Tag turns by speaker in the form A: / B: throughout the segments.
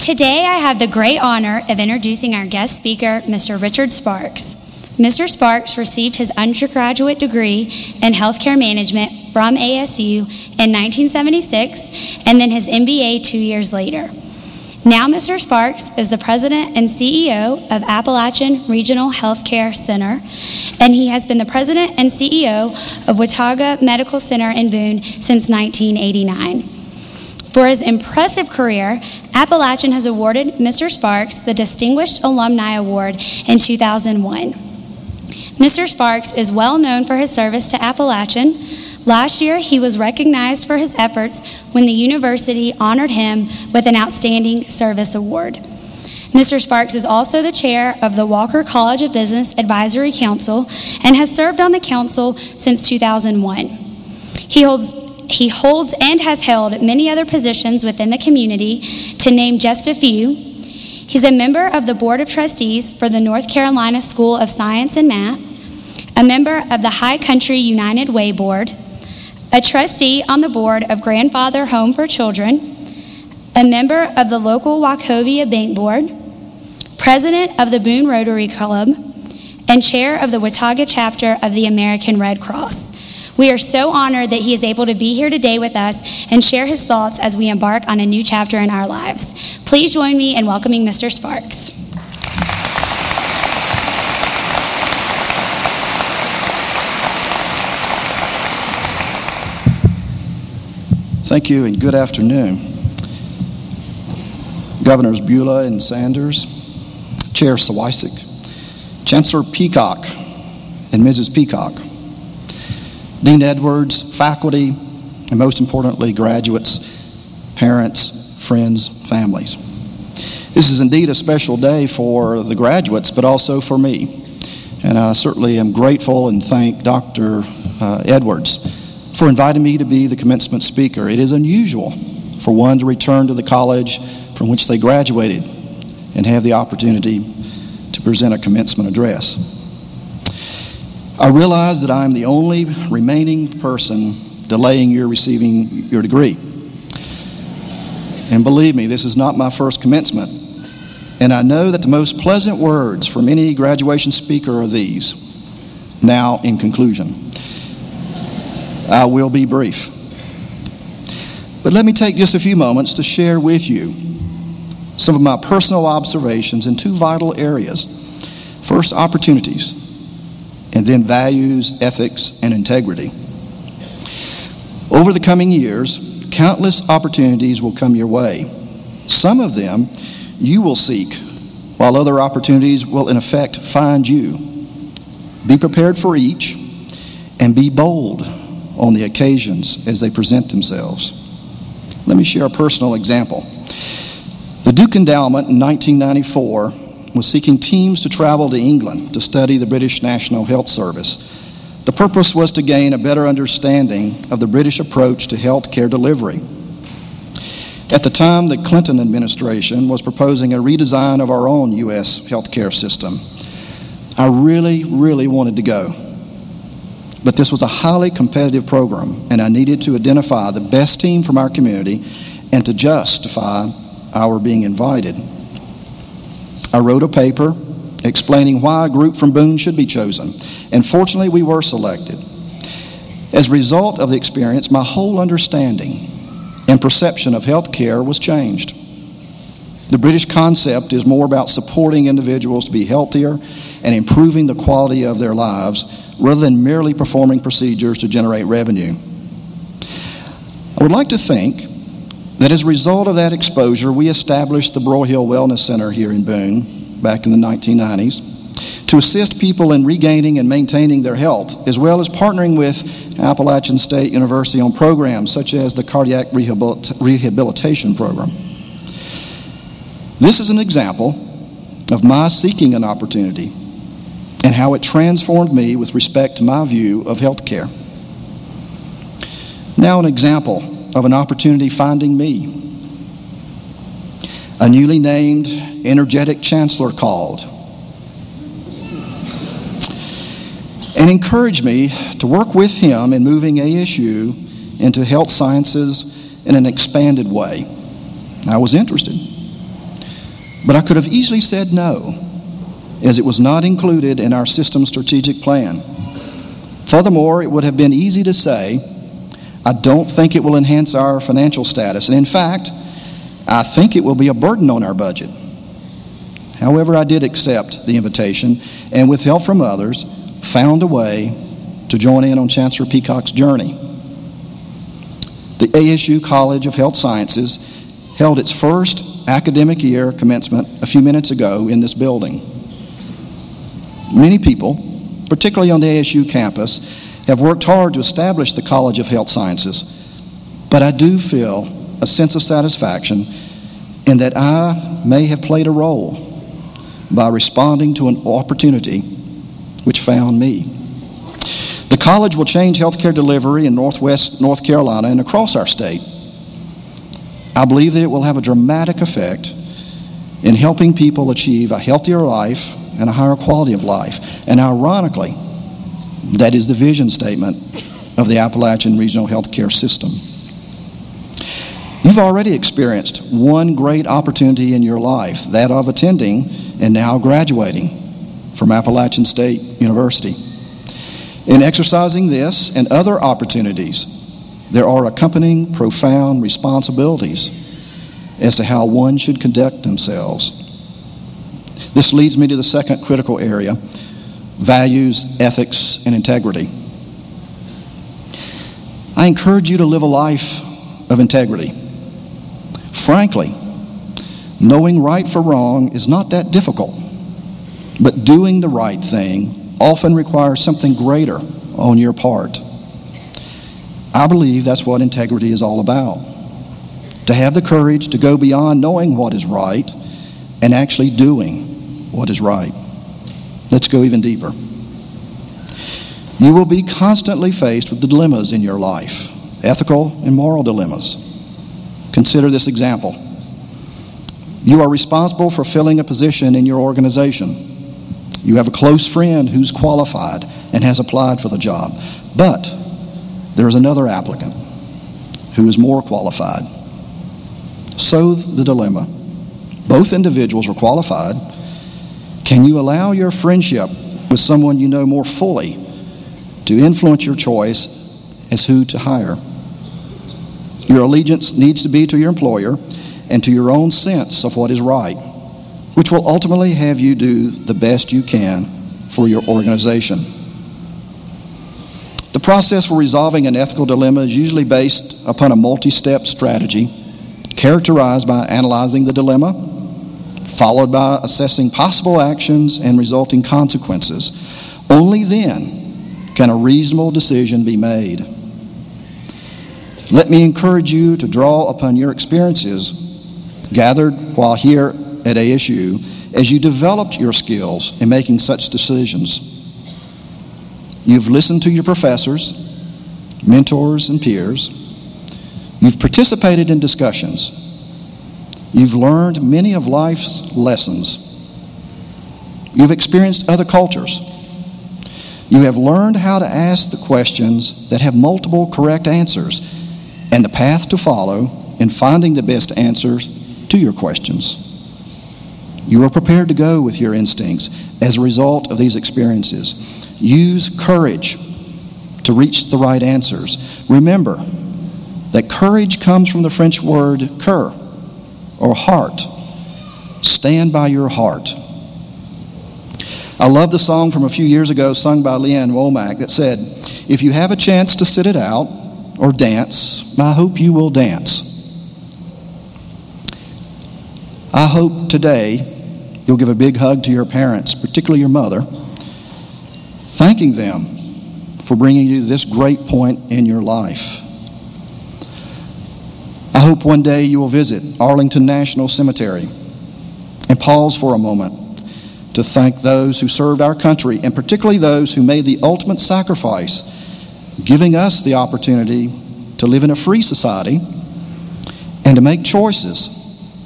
A: Today, I have the great honor of introducing our guest speaker, Mr. Richard Sparks. Mr. Sparks received his undergraduate degree in healthcare management from ASU in 1976 and then his MBA 2 years later. Now, Mr. Sparks is the president and CEO of Appalachian Regional Healthcare Center, and he has been the president and CEO of Watauga Medical Center in Boone since 1989. For his impressive career, Appalachian has awarded Mr. Sparks the Distinguished Alumni Award in 2001. Mr. Sparks is well known for his service to Appalachian. Last year, he was recognized for his efforts when the university honored him with an Outstanding Service Award. Mr. Sparks is also the chair of the Walker College of Business Advisory Council and has served on the council since 2001. He holds and has held many other positions within the community, to name just a few. He's a member of the Board of Trustees for the North Carolina School of Science and Math, a member of the High Country United Way Board, a trustee on the board of Grandfather Home for Children, a member of the local Wachovia Bank Board, president of the Boone Rotary Club, and chair of the Watauga chapter of the American Red Cross. We are so honored that he is able to be here today with us and share his thoughts as we embark on a new chapter in our lives. Please join me in welcoming Mr. Sparks.
B: Thank you and good afternoon. Governors Beulah and Sanders, Chair Sawisik, Chancellor Peacock and Mrs. Peacock, Dean Edwards, faculty, and most importantly, graduates, parents, friends, families. This is indeed a special day for the graduates, but also for me. And I certainly am grateful and thank Dr. Edwards for inviting me to be the commencement speaker. It is unusual for one to return to the college from which they graduated and have the opportunity to present a commencement address. I realize that I am the only remaining person delaying your receiving your degree. And believe me, this is not my first commencement. And I know that the most pleasant words from any graduation speaker are these: now in conclusion. I will be brief. But let me take just a few moments to share with you some of my personal observations in two vital areas. First, opportunities, and then values, ethics, and integrity. Over the coming years, countless opportunities will come your way. Some of them you will seek, while other opportunities will in effect find you. Be prepared for each, and be bold on the occasions as they present themselves. Let me share a personal example. The Duke Endowment in 1994 was seeking teams to travel to England to study the British National Health Service. The purpose was to gain a better understanding of the British approach to health care delivery. At the time, the Clinton administration was proposing a redesign of our own U.S. healthcare system. I really wanted to go. But this was a highly competitive program, and I needed to identify the best team from our community and to justify our being invited. I wrote a paper explaining why a group from Boone should be chosen, and fortunately we were selected. As a result of the experience, my whole understanding and perception of healthcare was changed. The British concept is more about supporting individuals to be healthier and improving the quality of their lives, rather than merely performing procedures to generate revenue. I would like to think that as a result of that exposure, we established the Broyhill Wellness Center here in Boone back in the 1990s to assist people in regaining and maintaining their health, as well as partnering with Appalachian State University on programs such as the Cardiac Rehabilitation Program. This is an example of my seeking an opportunity and how it transformed me with respect to my view of healthcare. Now an example of an opportunity finding me. A newly named, energetic chancellor called and encouraged me to work with him in moving ASU into health sciences in an expanded way. I was interested. But I could have easily said no, as it was not included in our system's strategic plan. Furthermore, it would have been easy to say, I don't think it will enhance our financial status, and in fact, I think it will be a burden on our budget. However, I did accept the invitation, and with help from others, found a way to join in on Chancellor Peacock's journey. The ASU College of Health Sciences held its first academic year commencement a few minutes ago in this building. Many people, particularly on the ASU campus, have worked hard to establish the College of Health Sciences, but I do feel a sense of satisfaction in that I may have played a role by responding to an opportunity which found me. The college will change healthcare delivery in Northwest North Carolina and across our state. I believe that it will have a dramatic effect in helping people achieve a healthier life and a higher quality of life. And ironically, that is the vision statement of the Appalachian Regional Healthcare System. You've already experienced one great opportunity in your life, that of attending and now graduating from Appalachian State University. In exercising this and other opportunities, there are accompanying profound responsibilities as to how one should conduct themselves. This leads me to the second critical area: values, ethics, and integrity. I encourage you to live a life of integrity. Frankly, knowing right from wrong is not that difficult, but doing the right thing often requires something greater on your part. I believe that's what integrity is all about. To have the courage to go beyond knowing what is right and actually doing what is right. Let's go even deeper. You will be constantly faced with the dilemmas in your life, ethical and moral dilemmas. Consider this example. You are responsible for filling a position in your organization. You have a close friend who's qualified and has applied for the job, but there is another applicant who is more qualified. So the dilemma. Both individuals are qualified. Can you allow your friendship with someone you know more fully to influence your choice as who to hire? Your allegiance needs to be to your employer and to your own sense of what is right, which will ultimately have you do the best you can for your organization. The process for resolving an ethical dilemma is usually based upon a multi-step strategy characterized by analyzing the dilemma, followed by assessing possible actions and resulting consequences. Only then can a reasonable decision be made. Let me encourage you to draw upon your experiences gathered while here at ASU as you developed your skills in making such decisions. You've listened to your professors, mentors, and peers. You've participated in discussions. You've learned many of life's lessons. You've experienced other cultures. You have learned how to ask the questions that have multiple correct answers and the path to follow in finding the best answers to your questions. You are prepared to go with your instincts as a result of these experiences. Use courage to reach the right answers. Remember that courage comes from the French word cœur, or heart. Stand by your heart. I love the song from a few years ago sung by Leanne Womack that said, "If you have a chance to sit it out or dance, I hope you will dance." I hope today you'll give a big hug to your parents, particularly your mother, thanking them for bringing you to this great point in your life. I hope one day you will visit Arlington National Cemetery and pause for a moment to thank those who served our country, and particularly those who made the ultimate sacrifice, giving us the opportunity to live in a free society and to make choices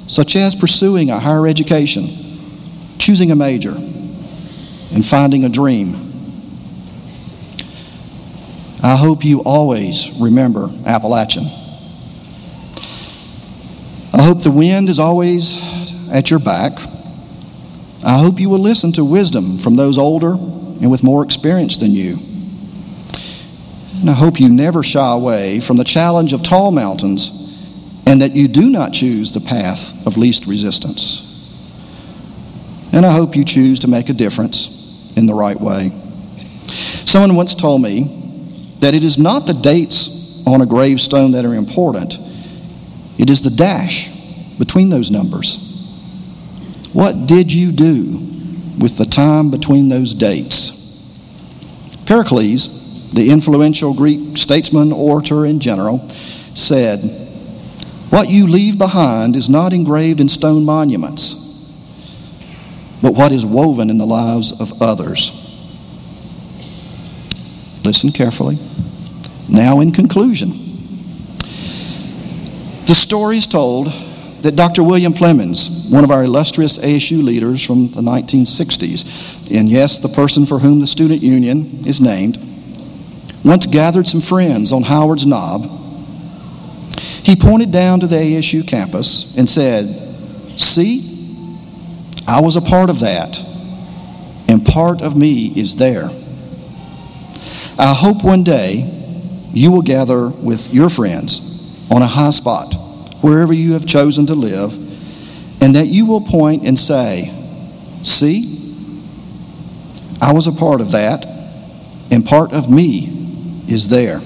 B: such as pursuing a higher education, choosing a major, and finding a dream. I hope you always remember Appalachian. I hope the wind is always at your back. I hope you will listen to wisdom from those older and with more experience than you. And I hope you never shy away from the challenge of tall mountains, and that you do not choose the path of least resistance. And I hope you choose to make a difference in the right way. Someone once told me that it is not the dates on a gravestone that are important. It is the dash between those numbers. What did you do with the time between those dates? Pericles, the influential Greek statesman, orator, and general, said, "What you leave behind is not engraved in stone monuments, but what is woven in the lives of others." Listen carefully. Now, in conclusion, the story is told that Dr. William Plemons, one of our illustrious ASU leaders from the 1960s, and yes, the person for whom the student union is named, once gathered some friends on Howard's Knob. He pointed down to the ASU campus and said, "See, I was a part of that, and part of me is there. I hope one day you will gather with your friends on a high spot, wherever you have chosen to live, and that you will point and say, 'See, I was a part of that, and part of me is there.'"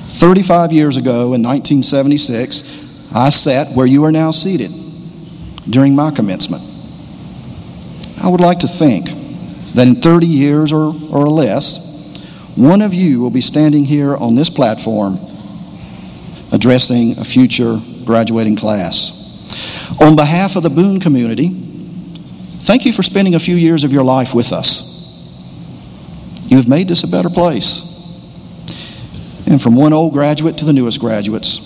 B: 35 years ago in 1976, I sat where you are now seated during my commencement. I would like to think that in 30 years or less, one of you will be standing here on this platform addressing a future graduating class. On behalf of the Boone community, thank you for spending a few years of your life with us. You have made this a better place. And from one old graduate to the newest graduates,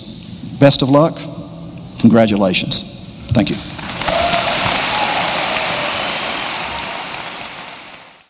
B: best of luck, congratulations. Thank you.